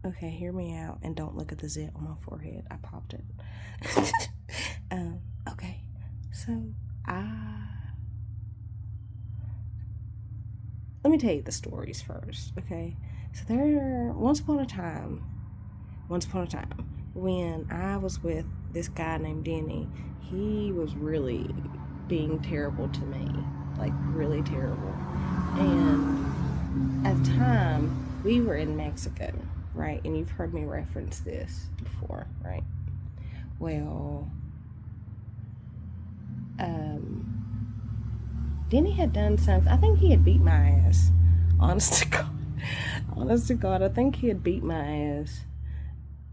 Okay, hear me out and don't look at the zit on my forehead. I popped it. Okay, so I let me tell you the stories first. Okay, so there once upon a time, when I was with this guy named Denny, he was really being terrible to me, like really terrible. And at the time, we were in Mexico, right? And you've heard me reference this before, right? Well, um, Denny had done something. I think he had beat my ass. Honest to God. Honest to God, I think he had beat my ass.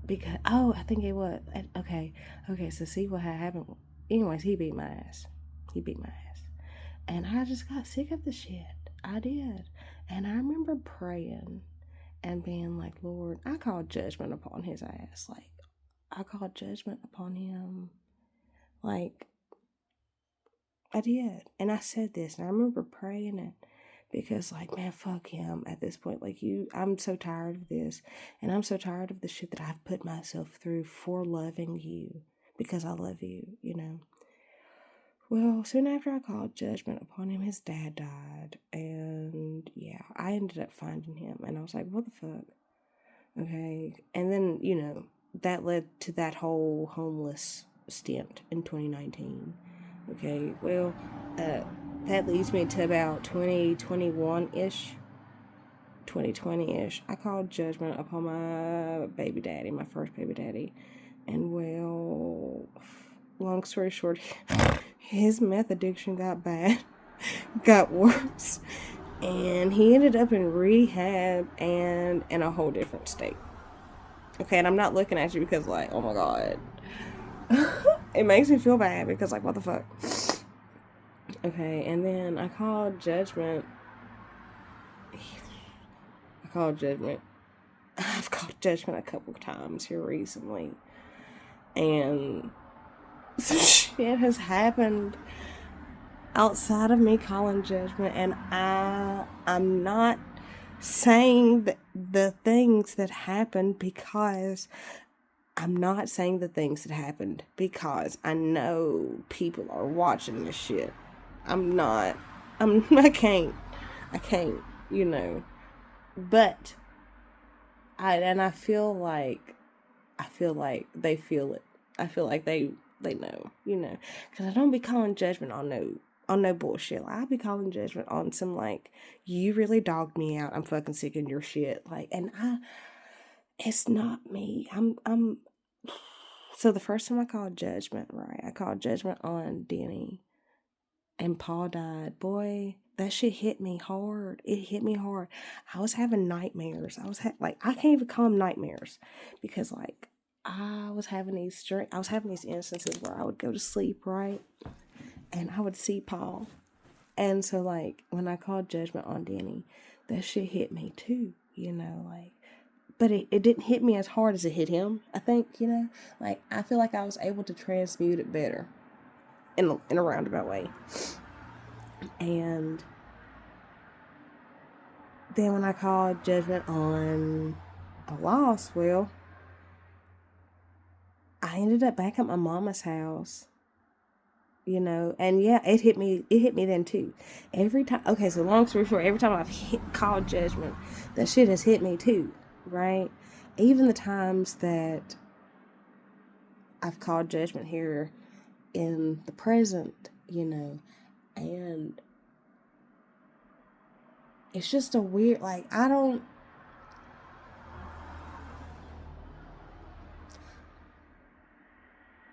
Because, oh, I think it was. Okay. Okay, so see what had happened. Anyways, he beat my ass. He beat my ass. And I just got sick of the shit. I did. And I remember praying and being like, Lord, I called judgment upon his ass. Like, I called judgment upon him. Like, I did. And I said this, and I remember praying it because, like, man, fuck him at this point. Like, I'm so tired of this. And I'm so tired of the shit that I've put myself through for loving you because I love you, you know? Well, soon after I called judgment upon him, his dad died. And yeah, I ended up finding him. And I was like, what the fuck? Okay. And then, that led to that whole homeless stint in 2019. Okay. Well, that leads me to about 2021 ish. 2020 ish. I called judgment upon my baby daddy, my first baby daddy. And well, long story short, his meth addiction got bad, got worse, and he ended up in rehab and in a whole different state. Okay, and I'm not looking at you because, like, oh my God. It makes me feel bad because, like, what the fuck? Okay, and then I called judgment. I called judgment. I've called judgment a couple of times here recently. And some shit has happened outside of me calling judgment, and I'm not saying the things that happened because I'm not saying the things that happened because I know people are watching this shit. I'm not. I can't. I can't. You know. But I feel like they feel it. I feel like they know. You know, because I don't be calling judgment on no bullshit. Like, I'll be calling judgment on some, like, you really dogged me out. I'm fucking sick of your shit. Like, and it's not me. I'm So the first time I called judgment, right? I called judgment on Denny, and Paul died. Boy, that shit hit me hard. It hit me hard. I was having nightmares. Like, I can't even call them nightmares because, like, I was having these instances where I would go to sleep, right? And I would see Paul. And so, like, when I called judgment on Danny, that shit hit me too, like, but it didn't hit me as hard as it hit him, I think, like, I feel like I was able to transmute it better in a roundabout way. And then when I called judgment on a loss, well, I ended up back at my mama's house, and yeah, it hit me then too. Every time, okay, so long story short, every time called judgment, that shit has hit me too, right? Even the times that I've called judgment here in the present, and it's just a weird, like,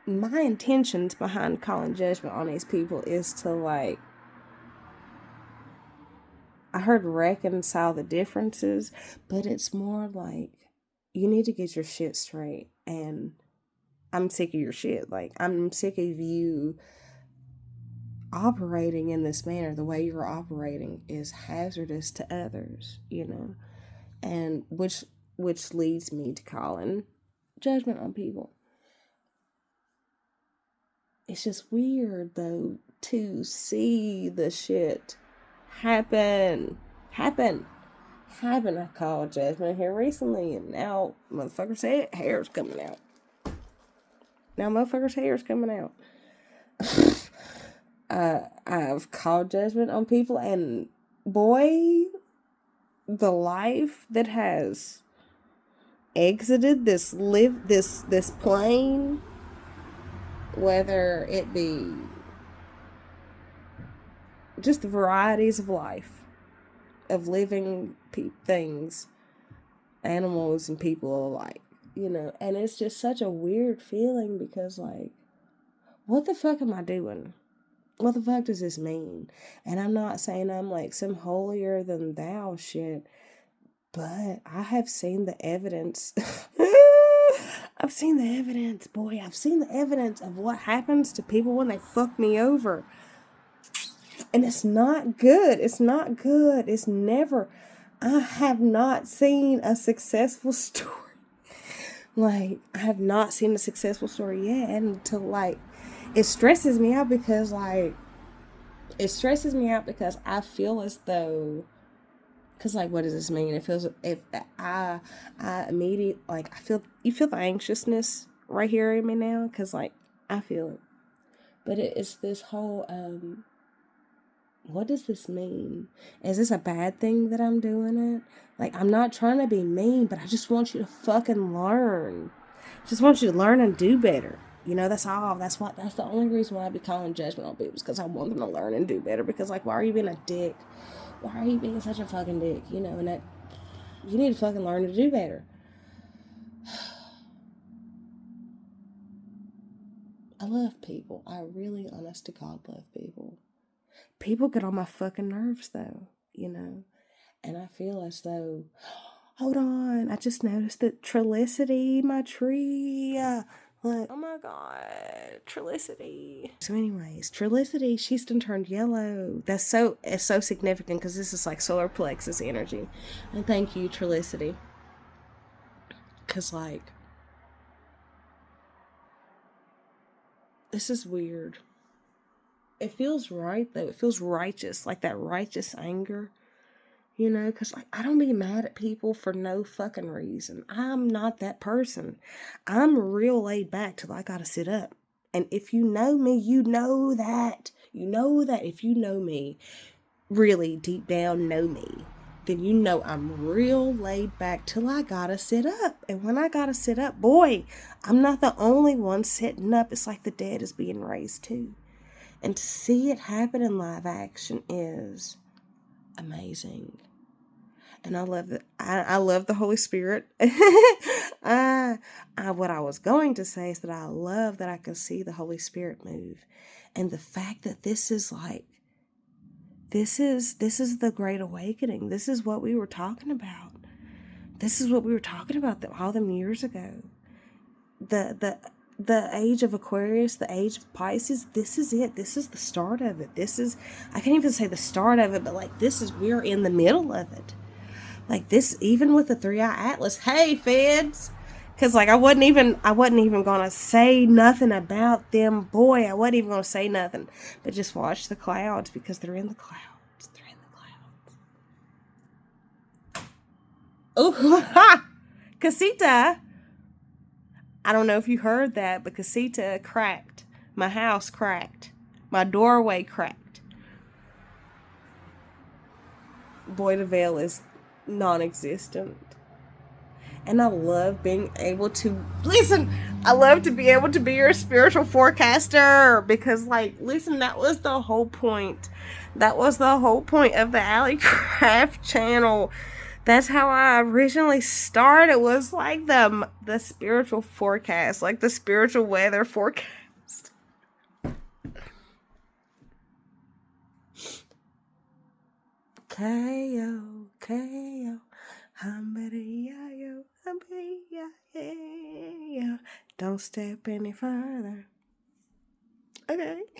my intentions behind calling judgment on these people is to, like, I heard reconcile the differences, but it's more like you need to get your shit straight. And I'm sick of your shit. Like, I'm sick of you operating in this manner. The way you're operating is hazardous to others, and which leads me to calling judgment on people. It's just weird, though, to see the shit happen, happened to call Jasmine here recently, and now motherfuckers' hair's coming out. I've called judgment on people, and boy, the life that has exited this plane, whether it be just the varieties of life, of living things, animals and people alike, and it's just such a weird feeling because, like, what the fuck am I doing? What the fuck does this mean? And I'm not saying I'm like some holier than thou shit, but I have seen the evidence. I've seen the evidence, boy. I've seen the evidence of what happens to people when they fuck me over. And it's not good. It's not good. It's never. I have not seen a successful story. Like, I have not seen a successful story yet. And it stresses me out because, I feel as though, because, like, what does this mean? It feels, if I immediately, like, you feel the anxiousness right here in me now, because, like, I feel it. But it's this whole, what does this mean? Is this a bad thing that I'm doing it? Like, I'm not trying to be mean, but I just want you to fucking learn. Just want you to learn and do better. That's all. That's the only reason why I be calling judgment on people, is because I want them to learn and do better. Because, like, why are you being a dick? Why are you being such a fucking dick? And that you need to fucking learn to do better. I love people. I really, honest to God, love people. People get on my fucking nerves, though, and I feel as though, hold on, I just noticed that Trilicity, my tree, like, oh my God, Trilicity. So anyways, Trilicity, she's done turned yellow. It's so significant because this is like solar plexus energy. And thank you, Trilicity. Because, like, this is weird. It feels right, though. It feels righteous, like that righteous anger. Because, like, I don't be mad at people for no fucking reason. I'm not that person. I'm real laid back till I gotta sit up. And if you know me, you know that. You know that if you know me, really deep down know me, then you know I'm real laid back till I gotta sit up. And when I gotta sit up, boy, I'm not the only one sitting up. It's like the dead is being raised too. And to see it happen in live action is amazing. And I love it. I love the Holy Spirit. What I was going to say is that I love that I can see the Holy Spirit move. And the fact that this is the Great Awakening. This is what we were talking about. This is what we were talking about all them years ago. The age of Aquarius, the age of Pisces, this is it. This is the start of it. I can't even say the start of it, but, like, we're in the middle of it. Like, this, even with the 3-eye atlas, hey, feds, because, like, I wasn't even gonna say nothing about them, boy. I wasn't even gonna say nothing, but just watch the clouds, because they're in the clouds. They're in the clouds. Oh, ha! Casita. I don't know if you heard that, but Casita cracked. My house cracked. My doorway cracked. Boy, the veil is non-existent. And I love being able to I love to be able to be your spiritual forecaster, because, like, listen, that was the whole point of the Allie Craft channel. That's how I originally started, was like the spiritual forecast, like the spiritual weather forecast. K-O, K-O, hum-ba-dee-ya-yo, hum-ba-dee-ya-yo. Don't step any further. Okay.